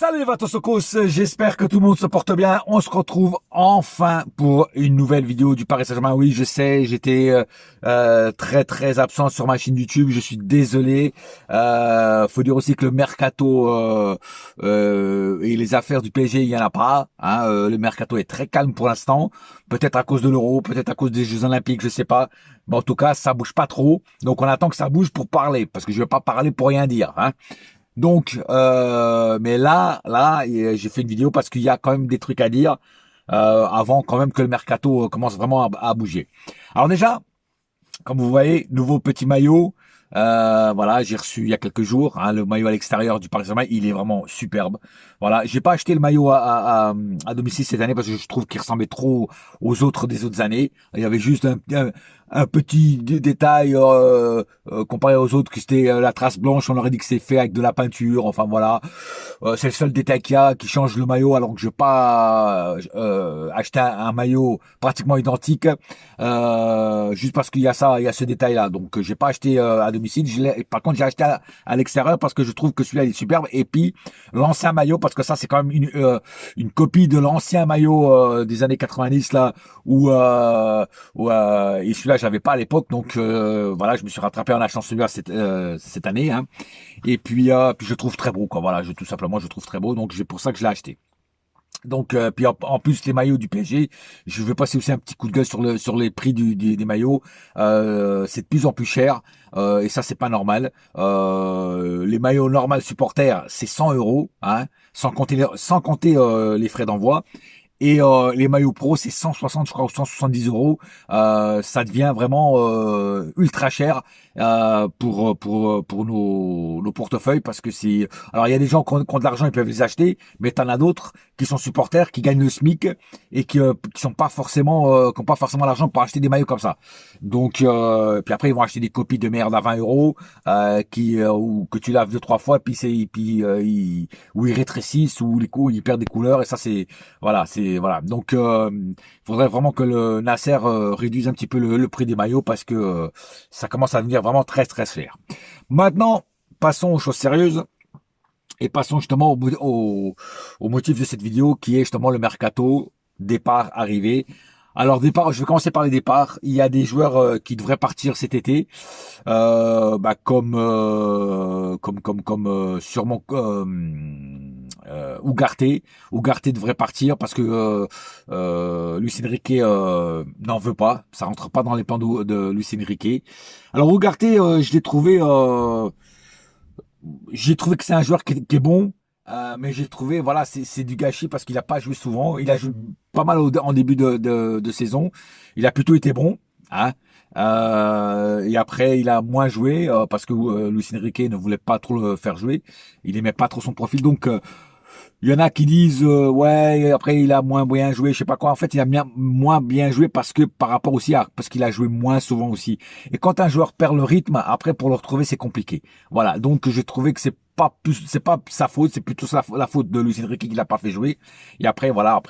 Salut les Vatosokos, j'espère que tout le monde se porte bien. On se retrouve enfin pour une nouvelle vidéo du Paris Saint-Germain. Oui, je sais, j'étais très absent sur ma chaîne YouTube. Je suis désolé. Faut dire aussi que le mercato et les affaires du PSG, il y en a pas. Hein. Le mercato est très calme pour l'instant. Peut-être à cause de l'Euro, peut-être à cause des Jeux Olympiques, je sais pas. Mais en tout cas, ça bouge pas trop. Donc on attend que ça bouge pour parler, parce que je vais pas parler pour rien dire. Hein. Donc, mais là, j'ai fait une vidéo parce qu'il y a quand même des trucs à dire avant quand même que le mercato commence vraiment à bouger. Alors déjà, comme vous voyez, nouveau petit maillot. Voilà, j'ai reçu il y a quelques jours le maillot à l'extérieur du Paris Saint-Germain. Il est vraiment superbe. Voilà, j'ai pas acheté le maillot à domicile cette année parce que je trouve qu'il ressemblait trop aux autres des autres années. Il y avait juste un petit détail comparé aux autres, que c'était la trace blanche. On aurait dit que c'est fait avec de la peinture. Enfin voilà, c'est le seul détail qu'il y a qui change le maillot, alors que je vais pas acheter un maillot pratiquement identique juste parce qu'il y a ça, il y a ce détail-là. Donc j'ai pas acheté à domicile. Par contre, j'ai acheté à l'extérieur parce que je trouve que celui-là il est superbe. Et puis l'ancien maillot, parce que ça c'est quand même une copie de l'ancien maillot des années 90 là, et celui-là j'avais pas à l'époque. Donc voilà, je me suis rattrapé en achetant celui-là cette année. Hein. Et puis je trouve très beau, quoi. Voilà, tout simplement je trouve très beau. Donc c'est pour ça que je l'ai acheté. Donc puis en plus les maillots du PSG, je vais passer aussi un petit coup de gueule sur les prix des maillots. C'est de plus en plus cher et ça c'est pas normal. Les maillots normal supporters c'est 100 €, hein, sans compter les frais d'envoi. Et les maillots pro, c'est 160, je crois, ou 170 €. Ça devient vraiment ultra cher pour nos portefeuilles, parce que c'est. Alors il y a des gens qui ont de l'argent, ils peuvent les acheter, mais t'en as d'autres qui sont supporters, qui gagnent le SMIC et qui sont pas forcément, qui ont pas forcément l'argent pour acheter des maillots comme ça. Donc puis après ils vont acheter des copies de merde à 20 € ou que tu laves 2-3 fois, ou ils rétrécissent, ou ils perdent des couleurs, et ça c'est. Voilà. Donc, il faudrait vraiment que le Nasser réduise un petit peu le prix des maillots, parce que ça commence à devenir vraiment très cher. Maintenant, passons aux choses sérieuses et passons justement au motif de cette vidéo, qui est justement le mercato, départ, arrivée. Alors départ, je vais commencer par les départs. Il y a des joueurs qui devraient partir cet été, comme sûrement Ugarte. Ugarte devrait partir parce que Luis Enrique n'en veut pas. Ça rentre pas dans les plans de Luis Enrique. Alors Ugarte, j'ai trouvé que c'est un joueur qui est bon. Mais j'ai trouvé, voilà, c'est du gâchis parce qu'il a pas joué souvent. Il a joué pas mal en début de saison. Il a plutôt été bon, hein. Et après, il a moins joué parce que Luis Enrique ne voulait pas trop le faire jouer. Il aimait pas trop son profil. Donc, il y en a qui disent ouais, après il a moins bien joué, je sais pas quoi. En fait, il a moins bien joué parce que par rapport aussi parce qu'il a joué moins souvent aussi. Et quand un joueur perd le rythme, après pour le retrouver c'est compliqué. Voilà. Donc j'ai trouvé que c'est pas sa faute, c'est plutôt la faute de Luis Enrique qui l'a pas fait jouer. Et après voilà,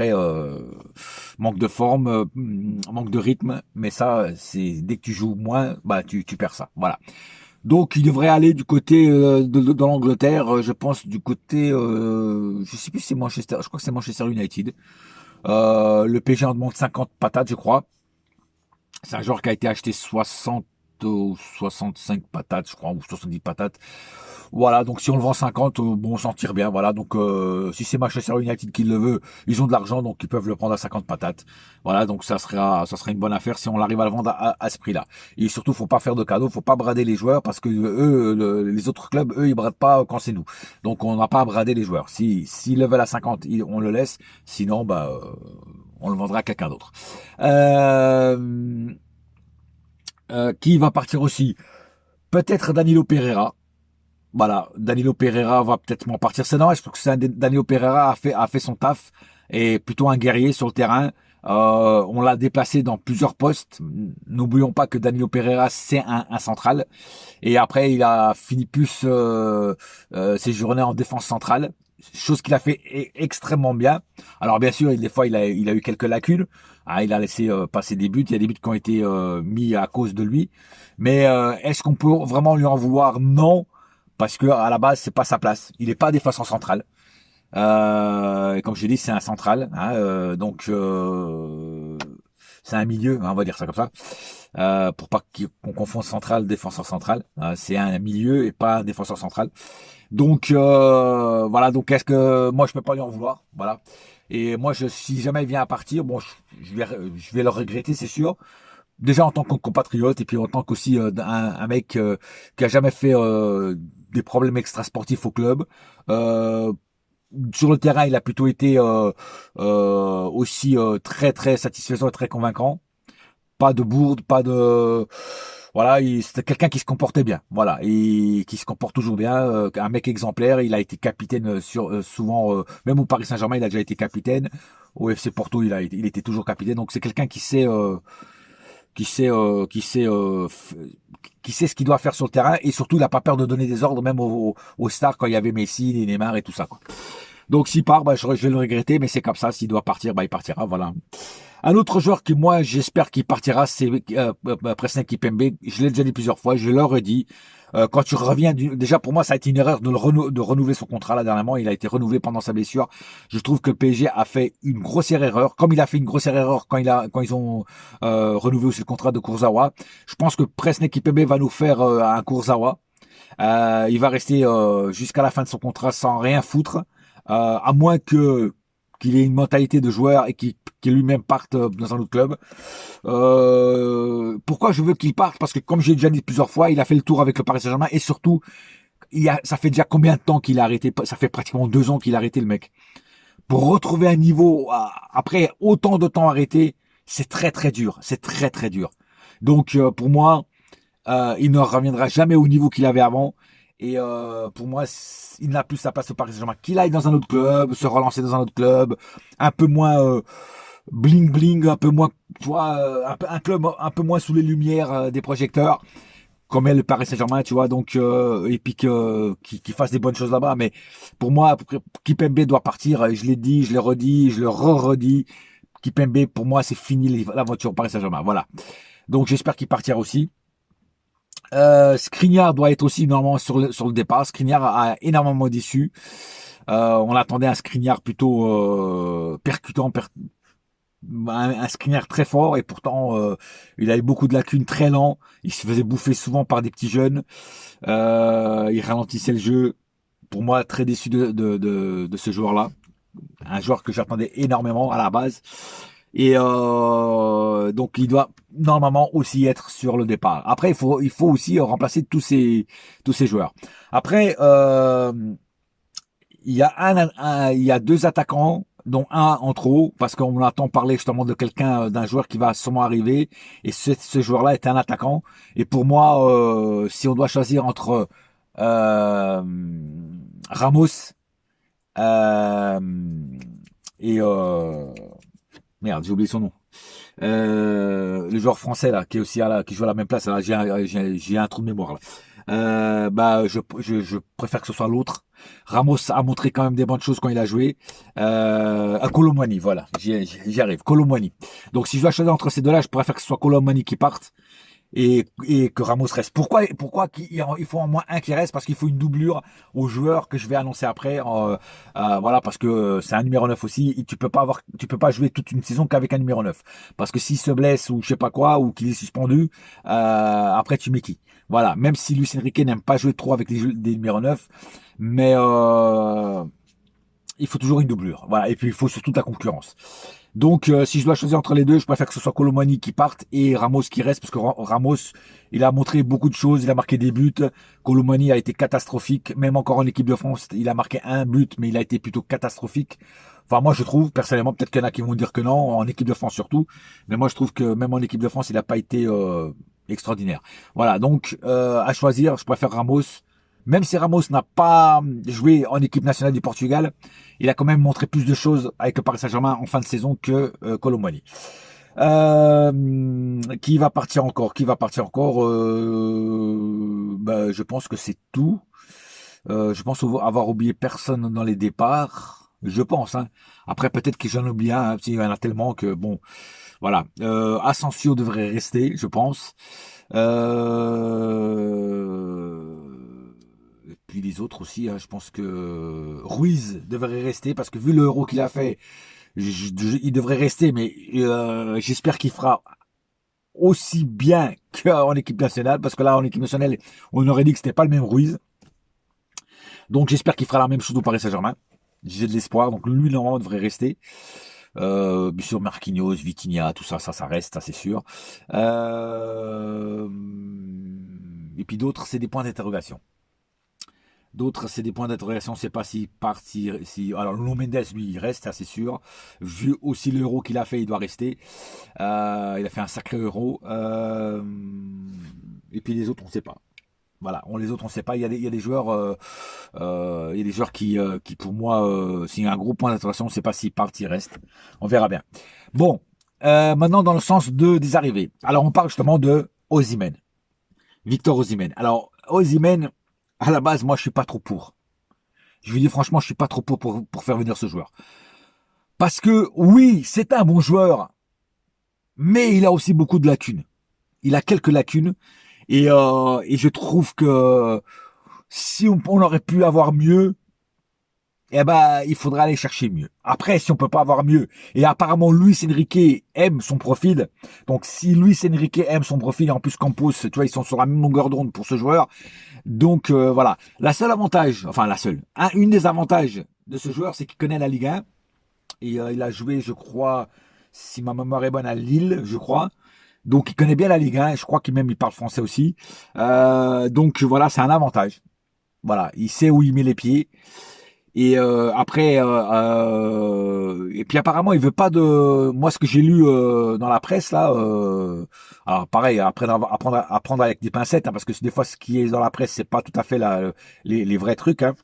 manque de forme, manque de rythme. Mais ça, c'est dès que tu joues moins, bah tu perds ça. Voilà. Donc il devrait aller du côté de l'Angleterre, je pense du côté, je sais plus si c'est Manchester, je crois que c'est Manchester United. Le PSG en demande 50 patates, je crois. C'est un joueur qui a été acheté 60 ou 65 patates, je crois, ou 70 patates. Voilà, donc si on le vend 50, bon, on s'en tire bien. Voilà, donc si c'est Manchester United qui le veut, ils ont de l'argent, donc ils peuvent le prendre à 50 patates. Voilà, donc ça sera une bonne affaire si on arrive à le vendre à ce prix-là. Et surtout, faut pas faire de cadeaux, faut pas brader les joueurs, parce que eux, les autres clubs, eux, ils bradent pas quand c'est nous. Donc on n'a pas à brader les joueurs. S'ils le veulent à 50, on le laisse. Sinon, on le vendra à quelqu'un d'autre. Qui va partir aussi? Peut-être Danilo Pereira. Voilà, Danilo Pereira va peut-être m'en partir. C'est dommage parce que Danilo Pereira a fait son taf, et plutôt un guerrier sur le terrain. On l'a déplacé dans plusieurs postes. N'oublions pas que Danilo Pereira c'est un central, et après il a fini plus ses journées en défense centrale, chose qu'il a fait extrêmement bien. Alors bien sûr, des fois il a eu quelques lacunes. Il a laissé passer des buts. Il y a des buts qui ont été mis à cause de lui. Mais est-ce qu'on peut vraiment lui en vouloir? Non, parce que à la base c'est pas sa place. Il est pas défenseur central. Et comme je dis, c'est un central, hein, donc c'est un milieu, hein, on va dire ça comme ça, pour pas qu'on confonde central, défenseur central. C'est un milieu et pas un défenseur central. Donc voilà, donc est-ce que moi je peux pas lui en vouloir, voilà. Et moi, si jamais il vient à partir, bon, je vais le regretter, c'est sûr. Déjà en tant que compatriote et puis en tant qu'aussi un mec qui a jamais fait des problèmes extrasportifs au club. Euh, sur le terrain, il a plutôt été aussi très très satisfaisant et très convaincant. Pas de bourde, pas de voilà, c'était quelqu'un qui se comportait bien, voilà, et qui se comporte toujours bien, un mec exemplaire. Il a été capitaine souvent, même au Paris Saint-Germain, il a déjà été capitaine. Au FC Porto, il était toujours capitaine. Donc c'est quelqu'un qui sait, qui sait ce qu'il doit faire sur le terrain et surtout il n'a pas peur de donner des ordres même aux stars quand il y avait Messi, Neymar et tout ça, quoi. Donc s'il part, bah, je vais le regretter, mais c'est comme ça. S'il doit partir, bah, il partira. Voilà. Un autre joueur qui, moi, j'espère qu'il partira, c'est Presnel Kimpembe. Je l'ai déjà dit plusieurs fois, je le redis. Quand tu reviens, déjà pour moi, ça a été une erreur de renouveler son contrat là dernièrement. Il a été renouvelé pendant sa blessure. Je trouve que le PSG a fait une grossière erreur, comme il a fait une grossière erreur quand ils ont renouvelé aussi le contrat de Kurzawa. Je pense que Presnel Kimpembe va nous faire un Kurzawa. Il va rester jusqu'à la fin de son contrat sans rien foutre, à moins que qu'il ait une mentalité de joueur et qu'il lui-même parte dans un autre club. Pourquoi je veux qu'il parte? Parce que comme j'ai déjà dit plusieurs fois, il a fait le tour avec le Paris Saint-Germain et surtout, ça fait déjà combien de temps qu'il a arrêté? Ça fait pratiquement 2 ans qu'il a arrêté le mec. Pour retrouver un niveau après autant de temps arrêté, c'est très très dur. C'est très très dur. Donc pour moi, il ne reviendra jamais au niveau qu'il avait avant. Et pour moi, il n'a plus sa place au Paris Saint-Germain. Qu'il aille dans un autre club, se relancer dans un autre club, un peu moins bling bling, un peu moins, tu vois, un club un peu moins sous les lumières des projecteurs, comme est le Paris Saint-Germain, tu vois. Donc et puis qu'il fasse des bonnes choses là-bas. Mais pour moi, Kimpembe doit partir. Je l'ai dit, je l'ai redit, je le redis. Kimpembe, pour moi, c'est fini l'aventure au Paris Saint-Germain. Voilà. Donc j'espère qu'il partira aussi. Skriniar doit être aussi normalement sur le départ. Skriniar a énormément déçu. On attendait un Skriniar plutôt percutant, un Skriniar très fort et pourtant il avait beaucoup de lacunes, très lent. Il se faisait bouffer souvent par des petits jeunes. Il ralentissait le jeu. Pour moi, très déçu de ce joueur-là. Un joueur que j'attendais énormément à la base. Et donc il doit normalement aussi être sur le départ. Après il faut aussi remplacer tous ces joueurs. Après il y a deux attaquants dont un en trop parce qu'on entend parler justement de quelqu'un d'un joueur qui va sûrement arriver et ce joueur-là est un attaquant et pour moi si on doit choisir entre euh, Ramos euh, et merde, j'ai oublié son nom. Le joueur français là, qui est aussi qui joue à la même place. Là, j'ai un trou de mémoire là. Bah, je préfère que ce soit l'autre. Ramos a montré quand même des bonnes choses quand il a joué. À Kolo Muani, voilà, j'y arrive. Kolo Muani. Donc si je dois choisir entre ces deux-là, je préfère que ce soit Kolo Muani qui parte et que Ramos reste. Pourquoi il faut en moins un qui reste? Parce qu'il faut une doublure aux joueurs que je vais annoncer après. Voilà, parce que c'est un numéro 9 aussi. Et tu peux pas jouer toute une saison qu'avec un numéro 9. Parce que s'il se blesse ou je sais pas quoi, ou qu'il est suspendu, après tu mets qui? Voilà, même si Luis Enrique n'aime pas jouer trop avec des numéros 9, mais il faut toujours une doublure. Voilà, et puis il faut surtout de la concurrence. Donc, si je dois choisir entre les deux, je préfère que ce soit Kolo Muani qui parte et Ramos qui reste, parce que Ramos, il a montré beaucoup de choses, il a marqué des buts. Kolo Muani a été catastrophique, même encore en équipe de France, il a marqué un but, mais il a été plutôt catastrophique. Enfin, moi, je trouve, personnellement, peut-être qu'il y en a qui vont dire que non, en équipe de France surtout, mais moi, je trouve que même en équipe de France, il n'a pas été extraordinaire. Voilà, donc, à choisir, je préfère Ramos. Même si Ramos n'a pas joué en équipe nationale du Portugal, il a quand même montré plus de choses avec le Paris Saint-Germain en fin de saison que Kolo Muani. Qui va partir encore? Qui va partir encore? Bah, je pense que c'est tout. Je pense avoir oublié personne dans les départs. Je pense. Hein. Après, peut-être que j'en oublie un. Hein, il y en a tellement que bon, voilà. Asensio devrait rester, je pense. puis les autres aussi, hein, je pense que Ruiz devrait rester parce que vu l'Euro qu'il a fait, il devrait rester, mais j'espère qu'il fera aussi bien qu'en équipe nationale, parce que là, en équipe nationale, on aurait dit que c'était pas le même Ruiz. Donc j'espère qu'il fera la même chose au Paris Saint-Germain. J'ai de l'espoir, donc lui, normalement, devrait rester. Bien sûr, Marquinhos, Vitinha, tout ça, ça reste, ça c'est sûr. Et puis d'autres, c'est des points d'interrogation. D'autres, c'est des points d'interrogation. C'est pas s'il part, alors Nuno Mendes, lui, il reste, ça c'est sûr. Vu aussi l'euro qu'il a fait, il doit rester. Il a fait un sacré euro. Et puis les autres, on ne sait pas. Voilà, les autres, on ne sait pas. Il y a des joueurs, il y a des joueurs qui pour moi, s'il y a un gros point d'interrogation, on ne sait pas s'ils partent, s'ils restent. On verra bien. Bon, maintenant dans le sens des arrivées. Alors on parle justement de Osimhen, Victor Osimhen. Alors Osimhen, à la base, moi je suis pas trop pour. Je vous dis franchement, je suis pas trop pour faire venir ce joueur. Parce que oui, c'est un bon joueur, mais il a aussi beaucoup de lacunes. Il a quelques lacunes. Et je trouve que si on aurait pu avoir mieux, eh ben, il faudrait aller chercher mieux. Après, si on peut pas avoir mieux, et apparemment Luis Enrique aime son profil, donc si Luis Enrique aime son profil, et en plus Campos, tu vois, ils sont sur la même longueur d'onde pour ce joueur, donc voilà. La seule avantage, enfin la seule, une des avantages de ce joueur, c'est qu'il connaît la Ligue 1, et il a joué, je crois, si ma mémoire est bonne, à Lille, je crois. Donc il connaît bien la Ligue 1, et je crois qu'il même il parle français aussi. Donc voilà, c'est un avantage. Voilà, il sait où il met les pieds. Et après, et puis apparemment, il veut pas de. Moi, ce que j'ai lu dans la presse là, alors pareil, après apprendre avec des pincettes, hein, parce que des fois, ce qui est dans la presse, c'est pas tout à fait les vrais trucs. Hein.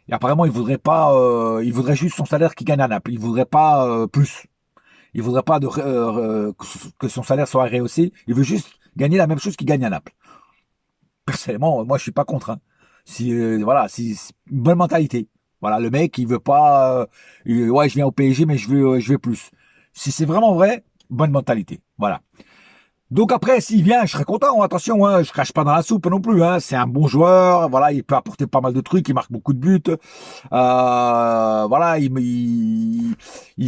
Et apparemment, il voudrait pas, il voudrait juste son salaire qui gagne à Naples. Il voudrait pas plus. Il voudrait pas que son salaire soit rehaussé. Il veut juste gagner la même chose qu'il gagne à Naples. Personnellement, moi, je suis pas contre. Hein. Si voilà, si une bonne mentalité. Voilà, le mec, il veut pas. Ouais, je viens au PSG, mais je veux plus. Si c'est vraiment vrai, bonne mentalité. Voilà. Donc après, s'il vient, je serais content. Attention, hein, je crache pas dans la soupe non plus. Hein. C'est un bon joueur. Voilà, il peut apporter pas mal de trucs. Il marque beaucoup de buts. Voilà, il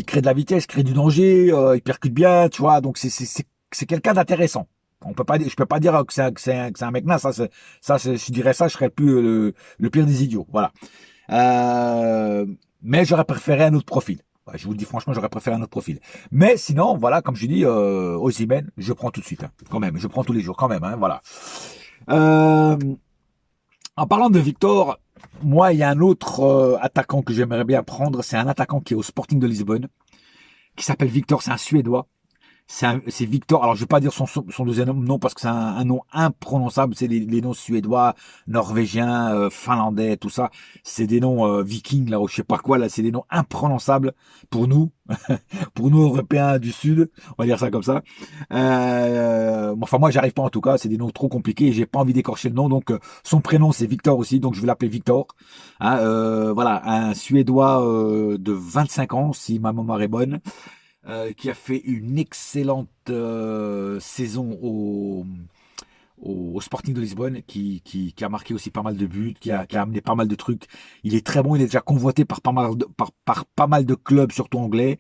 crée de la vitesse, il crée du danger. Il percute bien, tu vois. Donc c'est quelqu'un d'intéressant. On peut pas, je peux pas dire que c'est un mec naze. Je dirais ça, je serais le pire des idiots. Voilà. Mais j'aurais préféré un autre profil. Ouais, je vous le dis franchement, j'aurais préféré un autre profil. Mais sinon, voilà, comme je dis, Osimhen, je prends tout de suite. Hein, quand même, je prends tous les jours, quand même. Hein, voilà. En parlant de Victor, moi, il y a un autre attaquant que j'aimerais bien prendre. C'est un attaquant qui est au Sporting de Lisbonne, qui s'appelle Victor. C'est un Suédois. C'est Victor. Alors, je vais pas dire son deuxième nom parce que c'est un nom imprononçable. C'est les noms suédois, norvégiens, finlandais, tout ça. C'est des noms vikings, là, ou je sais pas quoi, là. C'est des noms imprononçables pour nous, pour nous, Européens du Sud. On va dire ça comme ça. Enfin, moi, j'arrive pas en tout cas. C'est des noms trop compliqués et j'ai pas envie d'écorcher le nom. Donc, son prénom, c'est Victor aussi. Donc, je vais l'appeler Victor. Hein, voilà, un Suédois de 25 ans, si ma mémoire est bonne. Qui a fait une excellente saison au Sporting de Lisbonne, qui a marqué aussi pas mal de buts, qui a amené pas mal de trucs. Il est très bon, il est déjà convoité par pas mal de clubs, surtout anglais.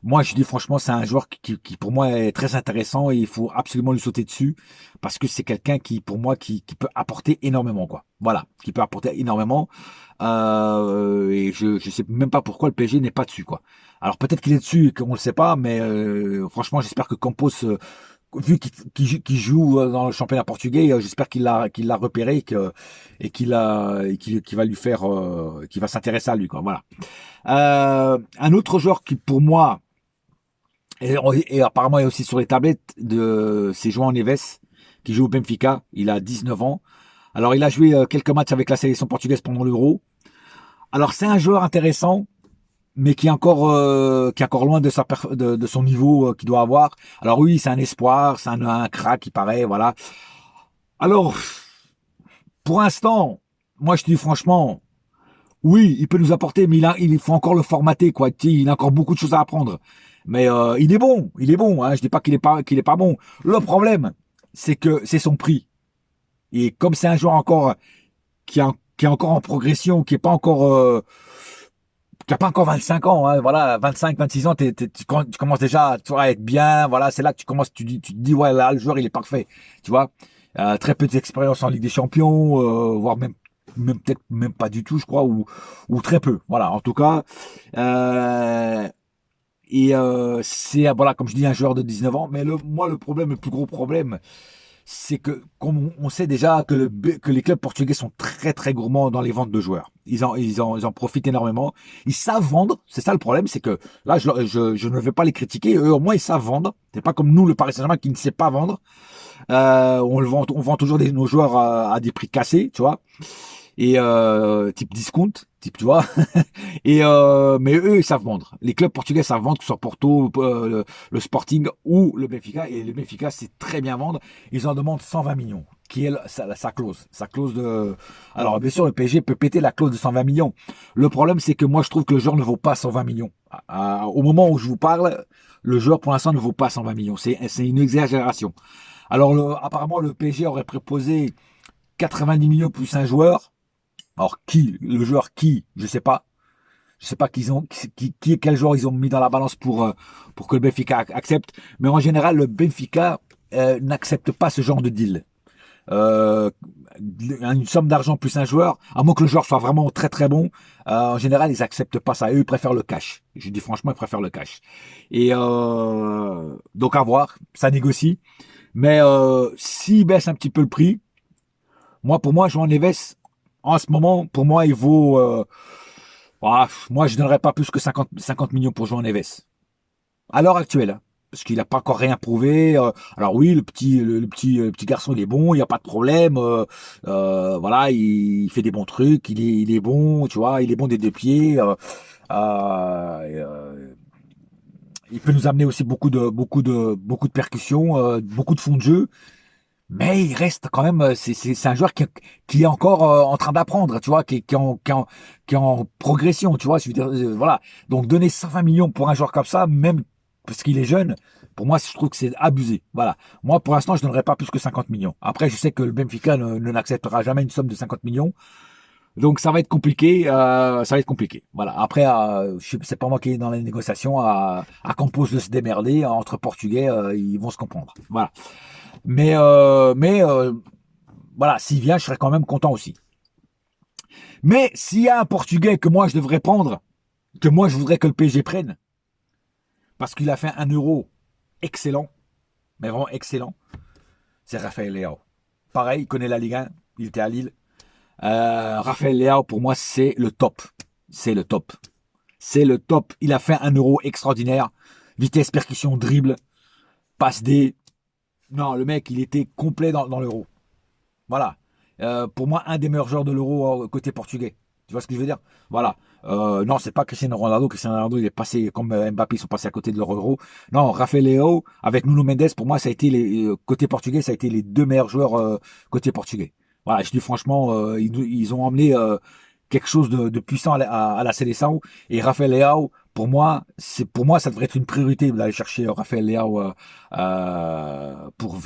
Moi, je dis franchement, c'est un joueur qui pour moi est très intéressant et il faut absolument lui sauter dessus parce que c'est quelqu'un qui, pour moi, qui peut apporter énormément, quoi. Voilà, qui peut apporter énormément. Et je sais même pas pourquoi le PSG n'est pas dessus, quoi. Alors peut-être qu'il est dessus et qu'on le sait pas, mais franchement, j'espère que Campos, vu qu'il joue dans le championnat portugais, j'espère qu'il l'a repéré et qu'il va lui faire, qu'il va s'intéresser à lui, quoi. Voilà. Un autre joueur qui, pour moi, et apparemment est aussi sur les tablettes c'est João Neves qui joue au Benfica. Il a 19 ans. Alors il a joué quelques matchs avec la sélection portugaise pendant l'Euro. Alors c'est un joueur intéressant, mais qui est encore loin de son niveau qu'il doit avoir. Alors oui, c'est un espoir, c'est un crack, il paraît, voilà. Alors pour l'instant, moi je te dis franchement, oui, il peut nous apporter, mais il faut encore le formater, quoi. Il a encore beaucoup de choses à apprendre. Mais il est bon. Hein. Je dis pas qu'il est pas bon. Le problème, c'est que c'est son prix. Et comme c'est un joueur encore qui a qui est encore en progression, qui est pas encore qui a pas encore 25 ans, hein, voilà, 25, 26 ans, tu commences déjà tu vois, à être bien, voilà, c'est là que tu commences, tu te dis, ouais, là, le joueur, il est parfait, tu vois. Très peu d'expérience en Ligue des Champions, voire même peut-être même pas du tout, je crois, ou très peu, voilà, en tout cas. Euh, c'est, voilà, comme je dis, un joueur de 19 ans, mais moi, le problème, le plus gros problème, c'est que comme on sait déjà que, que les clubs portugais sont très très gourmands dans les ventes de joueurs. Ils en profitent énormément. Ils savent vendre. C'est ça le problème, c'est que là je ne vais pas les critiquer. Eux au moins ils savent vendre. C'est pas comme nous le Paris Saint-Germain qui ne sait pas vendre. On vend toujours nos joueurs à des prix cassés, tu vois. Et type discount, type tu vois. Mais eux ils savent vendre. Les clubs portugais savent vendre, que ce soit Porto, le Sporting ou le Benfica. Et le Benfica c'est très bien vendre. Ils en demandent 120 millions, qui est sa clause. Sa clause de. Alors bien sûr le PSG peut péter la clause de 120 millions. Le problème c'est que moi je trouve que le joueur ne vaut pas 120 millions. Au moment où je vous parle, le joueur pour l'instant ne vaut pas 120 millions. C'est une exagération. Alors apparemment le PSG aurait proposé 90 millions plus un joueur. Alors le joueur qui, je sais pas. Je sais pas quel joueur ils ont mis dans la balance pour que le Benfica accepte. Mais en général, le Benfica n'accepte pas ce genre de deal. Euh, une somme d'argent plus un joueur, à moins que le joueur soit vraiment très très bon, en général, ils acceptent pas ça. Eux, ils préfèrent le cash. Je dis franchement, ils préfèrent le cash. Et donc à voir, ça négocie. Mais s'ils baissent un petit peu le prix, pour moi, João Neves, en ce moment, pour moi, il vaut moi, je donnerais pas plus que 50 millions pour João Neves. À l'heure actuelle, hein, parce qu'il n'a pas encore rien prouvé. Alors oui, le petit garçon, il est bon, il n'y a pas de problème. Voilà, il fait des bons trucs, il est bon, tu vois, il est bon des deux pieds. Il peut nous amener aussi beaucoup de percussions, beaucoup de fond de jeu. Mais il reste quand même, c'est un joueur qui est encore en train d'apprendre, tu vois, qui est en progression, tu vois. Je veux dire, voilà. Donc donner 120 millions pour un joueur comme ça, même parce qu'il est jeune, pour moi, je trouve que c'est abusé. Voilà. Moi, pour l'instant, je donnerais pas plus que 50 millions. Après, je sais que le Benfica ne n'acceptera jamais une somme de 50 millions. Donc ça va être compliqué, ça va être compliqué. Voilà. Après, c'est pas moi qui est dans les négociations. À Campos de se démerder entre Portugais, ils vont se comprendre. Voilà. Mais voilà, s'il vient, je serais quand même content aussi. Mais s'il y a un Portugais que moi je devrais prendre, que moi je voudrais que le PSG prenne, parce qu'il a fait un euro excellent, mais vraiment excellent, c'est Rafael Leao. Pareil, il connaît la Ligue 1, il était à Lille. Rafael Leao, pour moi, c'est le top. C'est le top. C'est le top. Il a fait un euro extraordinaire. Vitesse, percussion, dribble, passe D. Non, le mec, il était complet dans l'euro. Voilà. Pour moi, un des meilleurs joueurs de l'Euro côté portugais. Tu vois ce que je veux dire? Voilà. Non, c'est pas Cristiano Ronaldo. Cristiano Ronaldo, il est passé, comme Mbappé, ils sont passés à côté de leur Euro. Non, Rafael Leao, avec Nuno Mendes, pour moi, ça a été côté portugais, ça a été les deux meilleurs joueurs côté portugais. Voilà, je dis franchement, ils ont emmené quelque chose de puissant à la sélection. Et Rafael Leao, pour moi, ça devrait être une priorité d'aller chercher Rafael Leao pour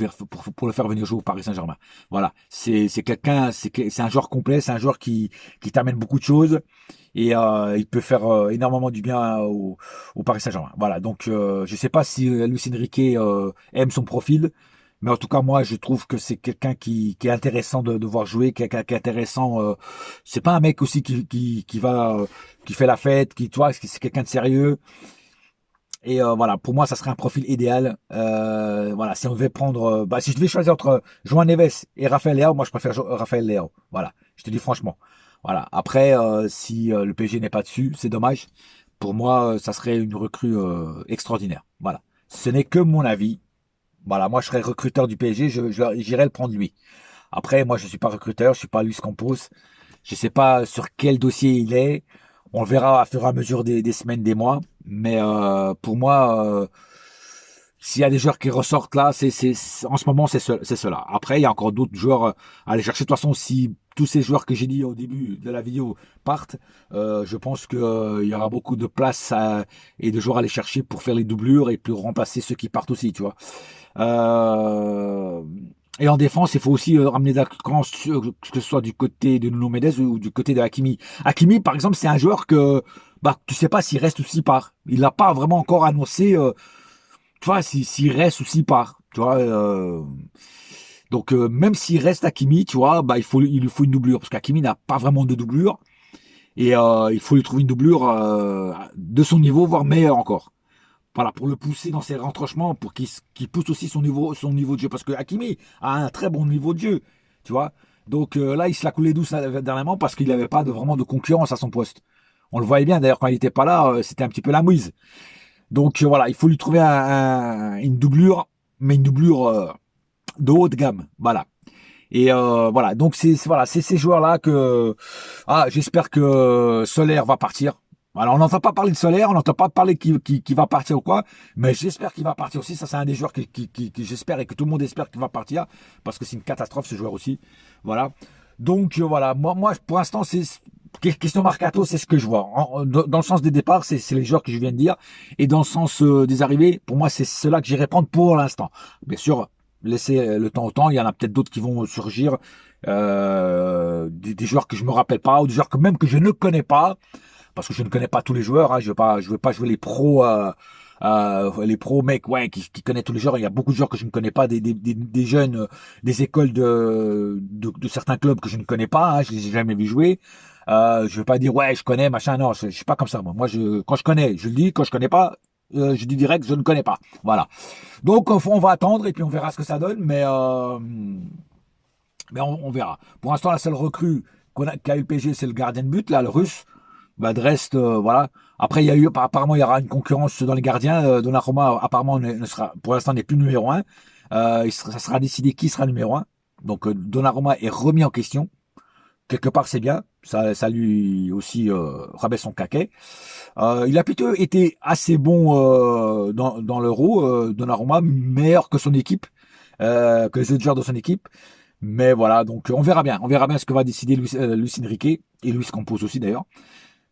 le faire venir jouer au Paris Saint-Germain. Voilà, c'est un joueur complet, c'est un joueur qui t'amène beaucoup de choses et il peut faire énormément du bien au Paris Saint-Germain. Voilà, donc je sais pas si Luis Enrique aime son profil. Mais en tout cas, moi, je trouve que c'est quelqu'un qui est intéressant de voir jouer, quelqu'un qui est intéressant. C'est pas un mec aussi qui fait la fête, tu vois, c'est quelqu'un de sérieux. Et voilà, pour moi, ça serait un profil idéal. Voilà, si on devait prendre, si je devais choisir entre João Neves et Rafael Leao, moi, je préfère Rafael Leao. Voilà, je te dis franchement. Voilà. Après, si le PSG n'est pas dessus, c'est dommage. Pour moi, ça serait une recrue extraordinaire. Voilà. Ce n'est que mon avis. Voilà, moi je serais recruteur du PSG, j'irais le prendre lui. Après, moi je suis pas recruteur, je suis pas Luis Campos. Je sais pas sur quel dossier il est. On le verra à fur et à mesure des semaines, des mois. Mais pour moi, s'il y a des joueurs qui ressortent là, en ce moment c'est cela. Après, il y a encore d'autres joueurs à aller chercher. De toute façon, si tous ces joueurs que j'ai dit au début de la vidéo partent, je pense qu'il y aura beaucoup de place et de joueurs à aller chercher pour faire les doublures et pour remplacer ceux qui partent aussi, tu vois. Euh, Et en défense, il faut aussi ramener de la concurrence, que ce soit du côté de Nuno Mendes ou du côté de Hakimi. Hakimi, par exemple, c'est un joueur que bah, tu sais pas s'il reste ou s'il part. Il n'a pas vraiment encore annoncé, tu vois, s'il reste ou s'il part. Tu vois, donc même s'il reste Hakimi, tu vois, bah il lui faut une doublure parce qu'Hakimi n'a pas vraiment de doublure et il faut lui trouver une doublure de son niveau, voire meilleur encore. Voilà, pour le pousser dans ses retranchements, pour qu'il pousse aussi son niveau de jeu. Parce que Hakimi a un très bon niveau de jeu, tu vois. Donc là, il se l'a coulé douce dernièrement parce qu'il n'avait pas vraiment de concurrence à son poste. On le voyait bien, d'ailleurs, quand il n'était pas là, c'était un petit peu la mouise. Donc voilà, il faut lui trouver une doublure, mais une doublure de haut de gamme. Voilà. Et voilà, donc c'est ces joueurs-là que j'espère que Solaire va partir. Alors on n'entend pas parler de Solaire, on n'entend pas parler qui va partir ou quoi, mais j'espère qu'il va partir aussi. Ça c'est un des joueurs que j'espère et que tout le monde espère qu'il va partir parce que c'est une catastrophe ce joueur aussi. Voilà. Donc voilà, moi pour l'instant c'est question mercato, c'est ce que je vois. Dans le sens des départs, c'est les joueurs que je viens de dire, et dans le sens des arrivées, pour moi c'est cela que j'irai prendre pour l'instant. Bien sûr, laisser le temps au temps. Il y en a peut-être d'autres qui vont surgir, des joueurs que je me rappelle pas, ou des joueurs même que je ne connais pas, parce que je ne connais pas tous les joueurs. Hein. Je veux pas jouer les pros mecs, ouais, qui connaissent tous les joueurs. Il y a beaucoup de joueurs que je ne connais pas, des jeunes, des écoles de certains clubs que je ne connais pas. Hein. Je les ai jamais vus jouer. Je veux pas dire ouais, je connais, machin. Non, je suis pas comme ça. Moi, quand je connais, je le dis. Quand je connais pas, je dis direct, je ne connais pas. Voilà. Donc on va attendre et puis on verra ce que ça donne, mais on verra. Pour l'instant, la seule recrue qu'a eu le PSG, c'est le gardien de but, là, le russe. Bah, de reste, voilà. Après, apparemment, il y aura une concurrence dans les gardiens. Donnarumma, apparemment, pour l'instant, n'est plus numéro un. Ça sera décidé qui sera numéro un. Donc, Donnarumma est remis en question. Quelque part, c'est bien. Ça lui aussi rabaisse son caquet. Il a plutôt été assez bon dans l'Euro, Donnarumma, meilleur que son équipe, que les autres joueurs de son équipe. Mais voilà, donc on verra bien ce que va décider Luis Enrique et Luis Campos aussi d'ailleurs.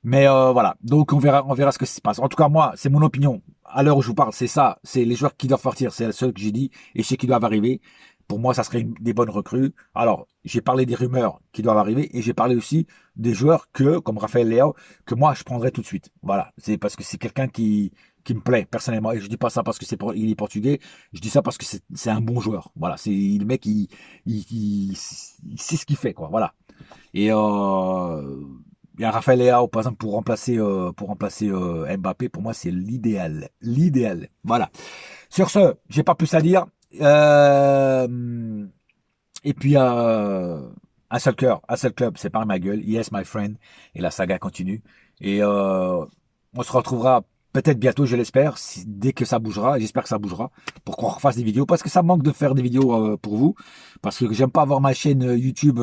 Mais voilà, donc on verra ce que se passe. En tout cas, moi, c'est mon opinion. À l'heure où je vous parle, c'est ça, c'est les joueurs qui doivent partir, c'est ce que j'ai dit, et ceux qui doivent arriver. Pour moi, ça serait des bonnes recrues. Alors, j'ai parlé des rumeurs qui doivent arriver, et j'ai parlé aussi des joueurs comme Raphaël Leao, que moi, je prendrais tout de suite. Voilà, c'est parce que c'est quelqu'un qui me plaît personnellement. Et je dis pas ça parce que il est portugais, je dis ça parce que c'est un bon joueur. Voilà, c'est le mec, il sait ce qu'il fait, quoi. Voilà. Et il y a Raphaël Leao, par exemple, pour remplacer Mbappé, pour moi, c'est l'idéal. L'idéal. Voilà. Sur ce, j'ai pas plus à dire. Et puis, un seul cœur, un seul club, c'est pas ma gueule. Yes, my friend. Et la saga continue. Et on se retrouvera peut-être bientôt, je l'espère, dès que ça bougera. J'espère que ça bougera pour qu'on refasse des vidéos. Parce que ça manque de faire des vidéos pour vous. Parce que j'aime pas avoir ma chaîne YouTube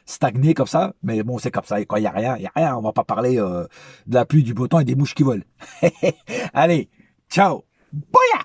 stagner comme ça. Mais bon, c'est comme ça. Et quand il y a rien, il y a rien. On va pas parler de la pluie, du beau temps et des mouches qui volent. Allez, ciao. Bouya!